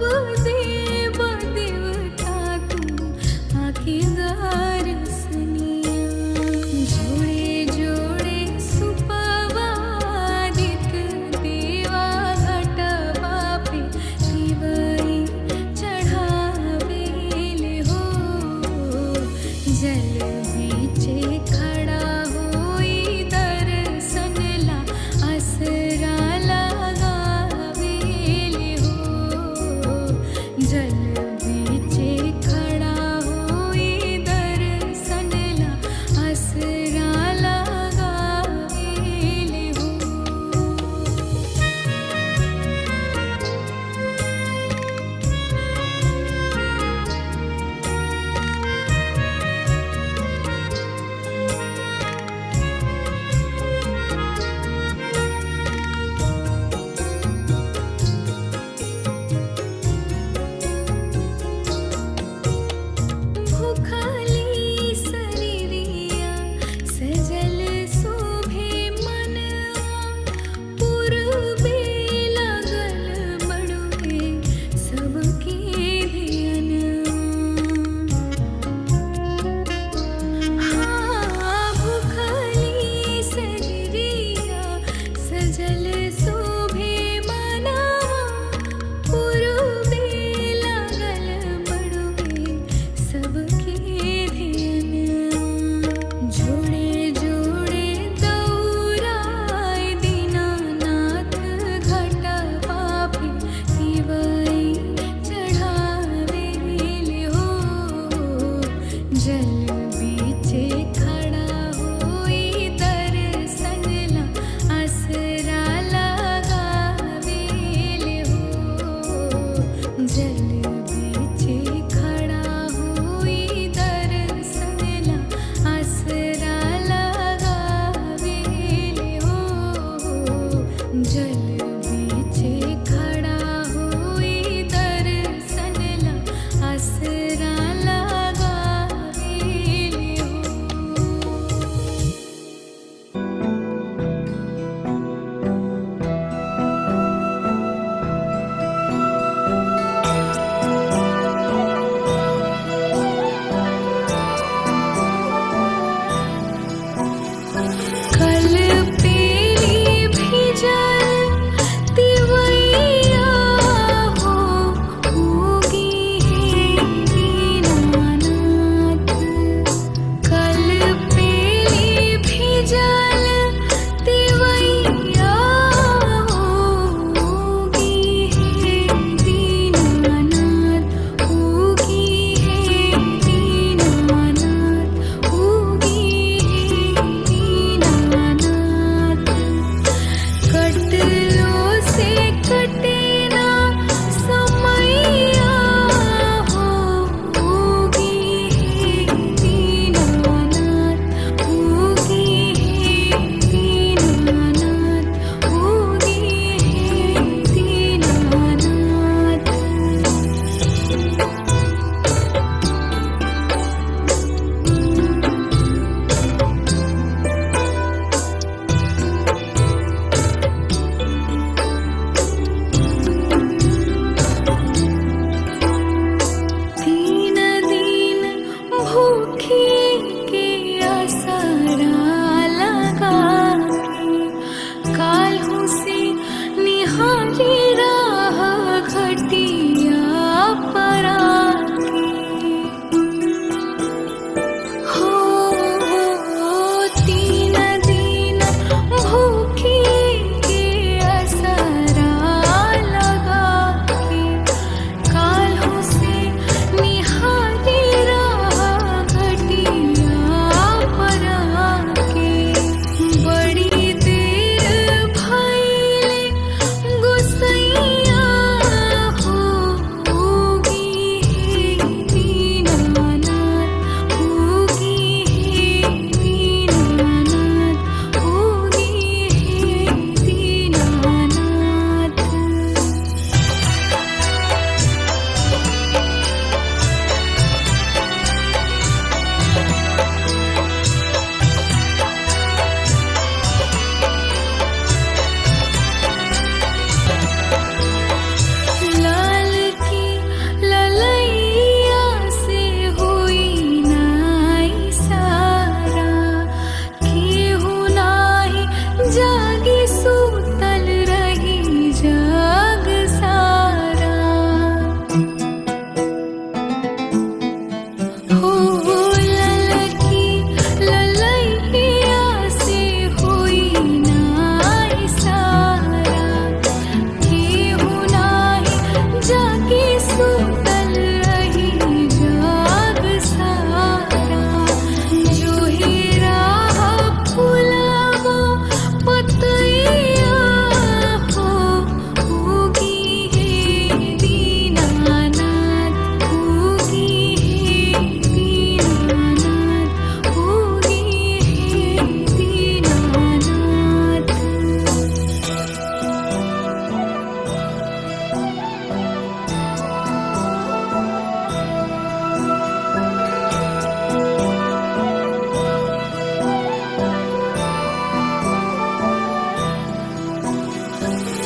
देव देवता तू आखिर दर्शनिया जोड़े जोड़े सुपवादित देवा घटवा पे शिवई चढ़ावेले हो जल बीचे खड़ा होई दर्शन ला असरा लगावेले हो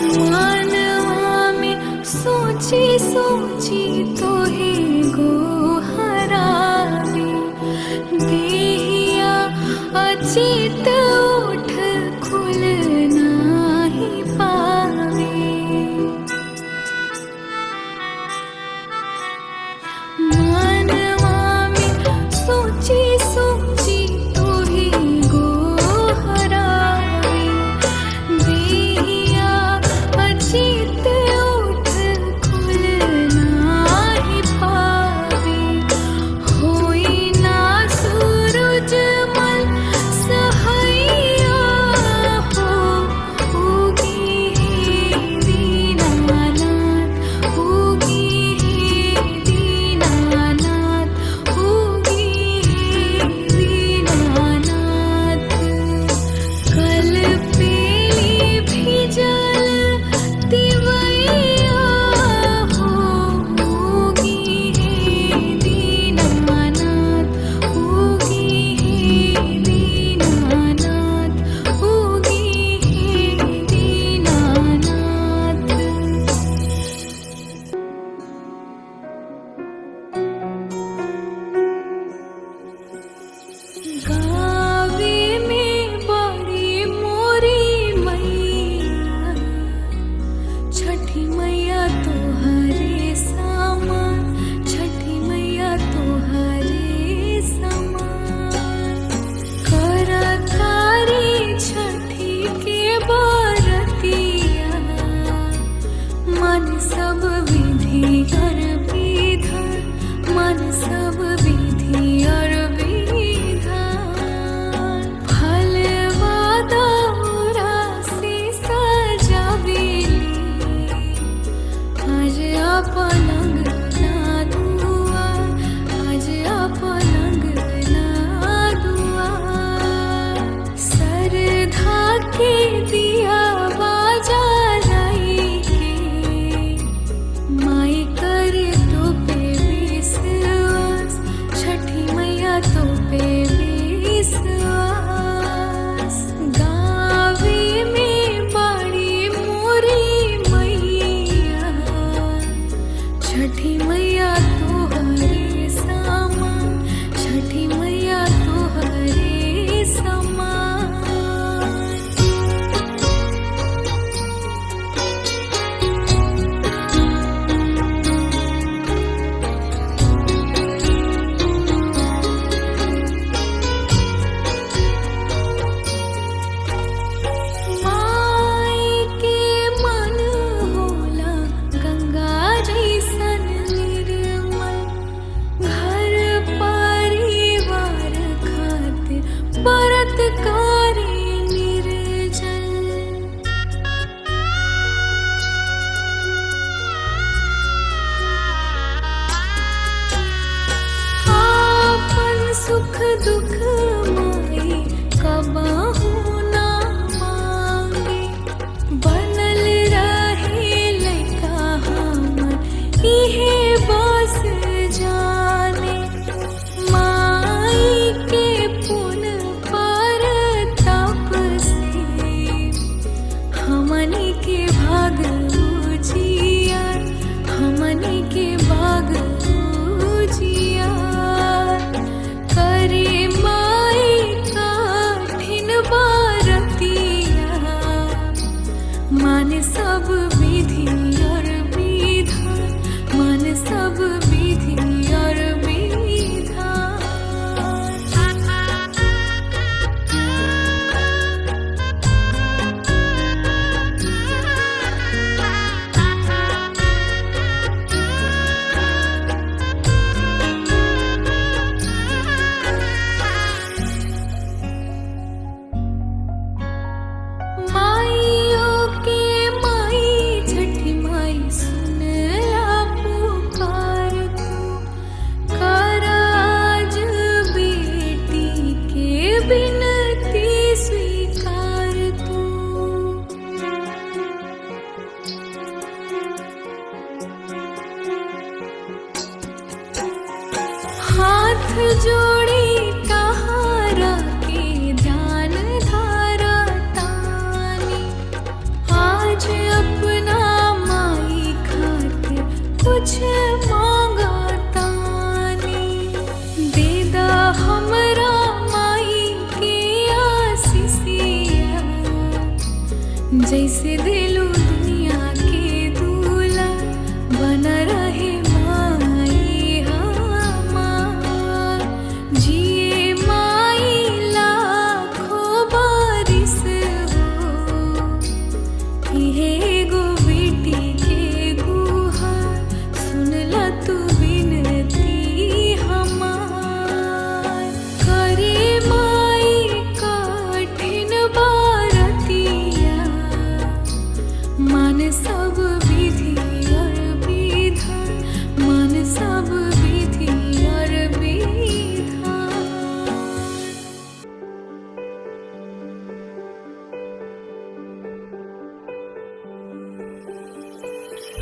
मानवा में सोची सोची तो ही गोहरावे, देहिया अचित उठ खुल नाही पावे। मानवा में सोची सोची तो ही गोहरावे, देहिया अचित उठ खुल नाही पावे। होई ना सूरज मल सहैया हो, उगी हे दीनानाथ, उगी हे दीनानाथ, उगी हे दीनानाथ। कल पेली भिजल तिवैया हो, उगी हे दीनानाथ, उगी हे दीनानाथ, उगी हे दीनानाथ। गावे में बड़ी मोरी मैया, छठी मैया तोहरे समान, छठी मैया तोहरे समान। करतारी छठी के बरतिया, मन सब विधि और विधान, मन सब विधि और विधान। फलवा दौरा से सजावेली, आज अपन अंगना दुआर, आज अपन अंगना दुआर। सरधा के दिया बाजा लाई के, माई करे तो पे विश्वास, छठी मैया तो पे विश्वास। गावे में बड़ी मोरी मैया, छठी मैया तोहरे समान, छठी मैया तोहरे समान। माई के मन होला गंगा जैसन निर्मल, घर परिवार खातिर व्रत करे निर्जल। आपन सुख दुख माई कबाहू ना मांगे, बनल रहे लइका हमर इहे बस जाने। माई के पुन पर तप से हमनी के भाग उजियार, हमनी के भाग उजियार। करे माई कठिन बरतिया, मान सब विधि और विधान, मान सब विधि और विधान। माइयों के माई छठी माई सुनला पुकार तू, कर आज बेटी के बिनती स्वीकार तू। हाथ जोड़ी कहारा के ध्यान धारा तानी, आज देलू दुनिया के दूल्हा बन रहे माई हमार जिए माई लाखों बारिश हो इहे गो बेटी के गुहार सुनला तू विनती हमार करे माई कठिन बारतिया मान सब विधि और विधान मान सब विधि और विधान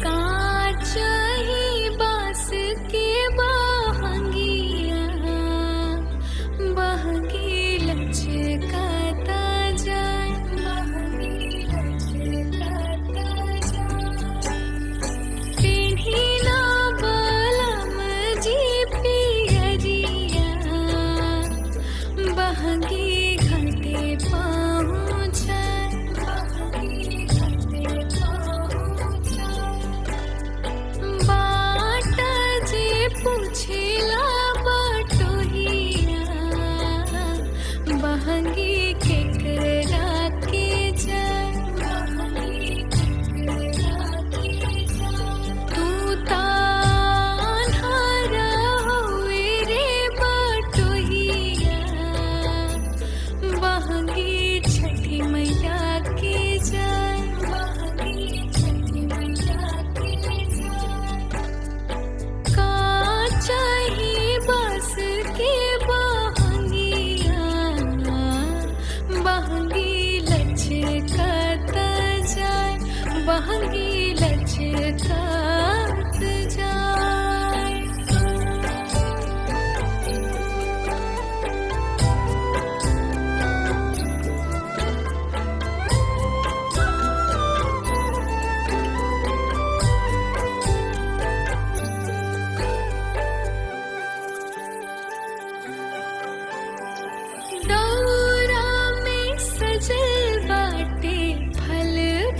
कांच ही बांस के बहंगिया बहंगी लचकाता जाए बहंगी लचकाता जाए पिन्ही ना बलम जी पियरिया बहंगी घाटे पहुँचे बहंगी घाटे पहुँचे बाट जे पूछेला बटोहिया बहंगी केकरा के जाए बहंगी केकरा के जाए तू तान्हारा होए रे बटोहिया बहंगी छठी मैया के जाए बहंगी छठी मैया के जाए कांच ही बांस के बहंगिया बहंगी लचकाता जाए बहंगी लचकात जाए दौरा में सजल बाटे फल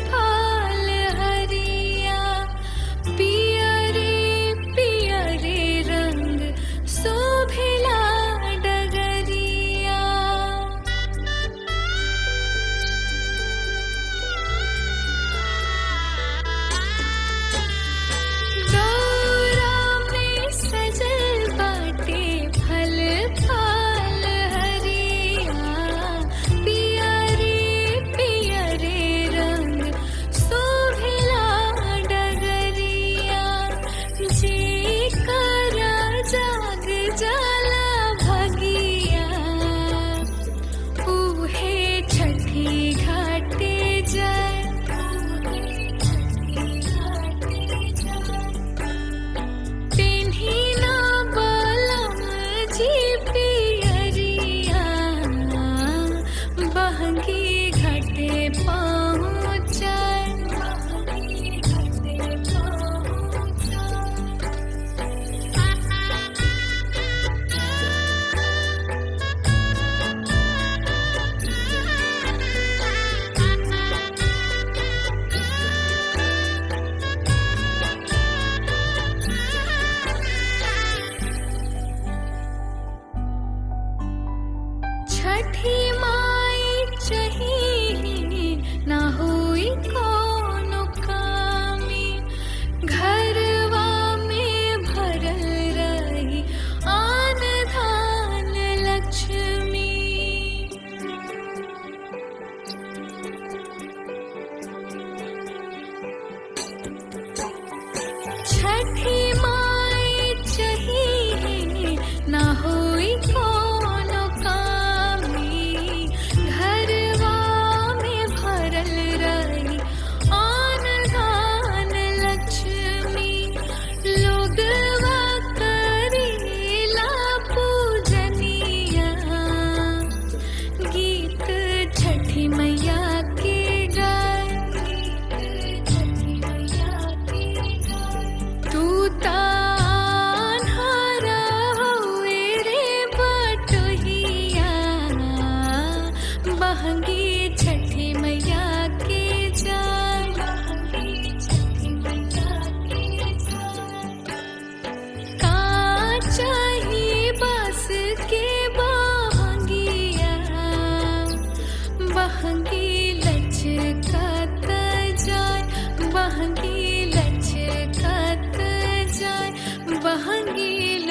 फाल हरिया पियरे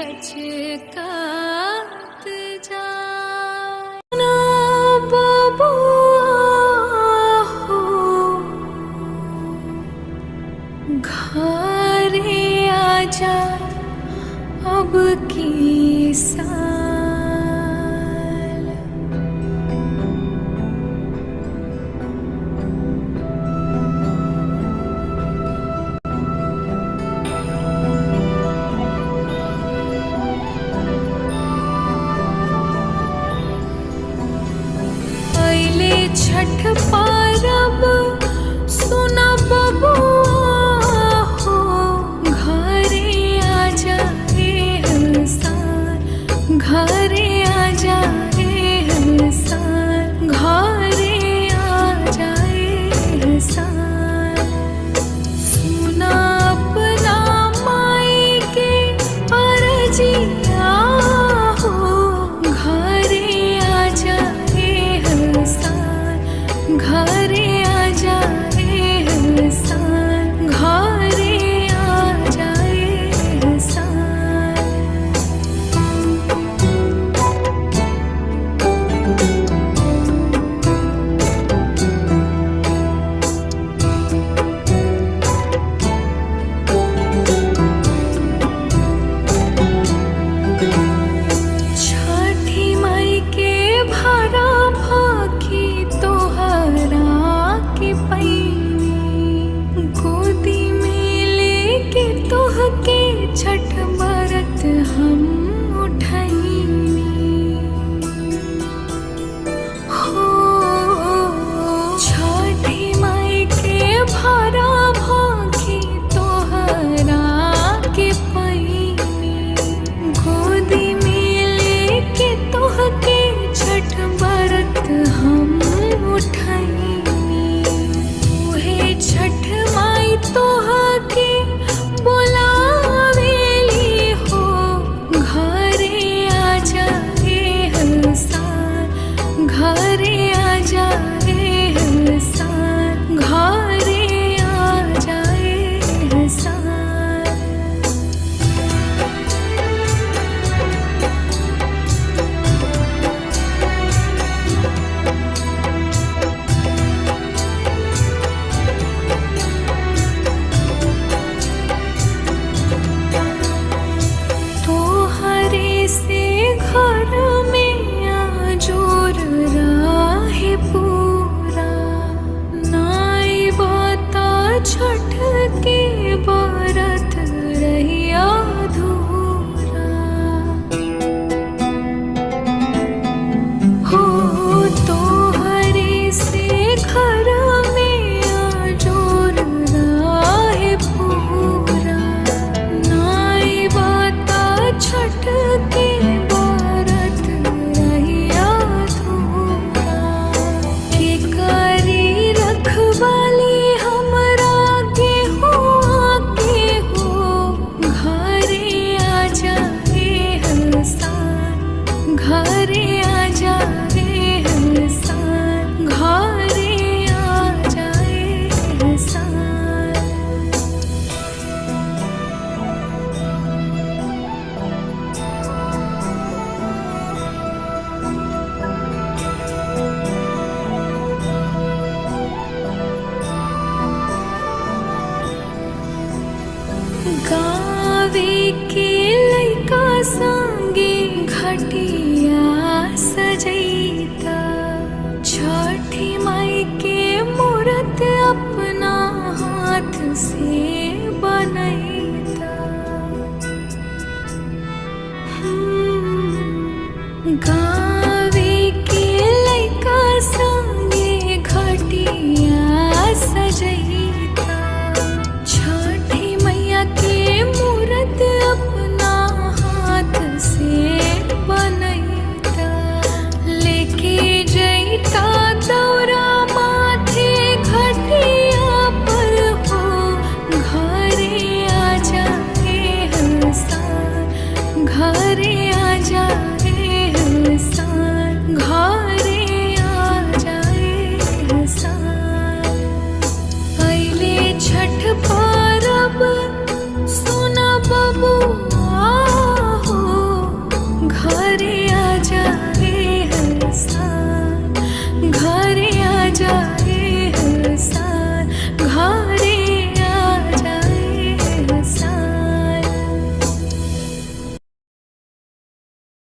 लचकात जाए। ना बबुआ हो घरे आजा अब की साल। पहले छठ पर्व सुना बबुआ हो घरे आजा घरे आ जाए हसान, घरे आ जाए हसान। सुना अपना माई के अर्जिया हो घरे आ जाए हसान, घरे आ जाए हसान, घरे आ जाए हसान। छठी माई के भरा भाखी तोहरा के पैनी, गोदी में लेके तोहके छठ बरत हम उठैनी हो। छठी माई के भरा भाखी तोहरा के पैनी, गोदी में लेके तोहके छठ बरत हम उठैनी। तोहे छठ माई तोहके बोलावेली हो घरे आ जाए हसान, घरे आ जाए हसान, घरे आ जाए हसान। तोहरे से घर में आजोर राहे पूरा, नाई बता छठ के बरत रही अधूरा हो। तोहरे से घर में आजोर राहे पूरा, नाई बता छठ के बरत रही अधूरा। के करी रखवाली हमरा गेहुआ के हो घरे आ जाए हसान, घरे आ जाए हसान, घरे आ जाए हसान। गावे के लइका संगे घटिया सजैता, छठी माई के मूरत अपना हाथ से बनैता।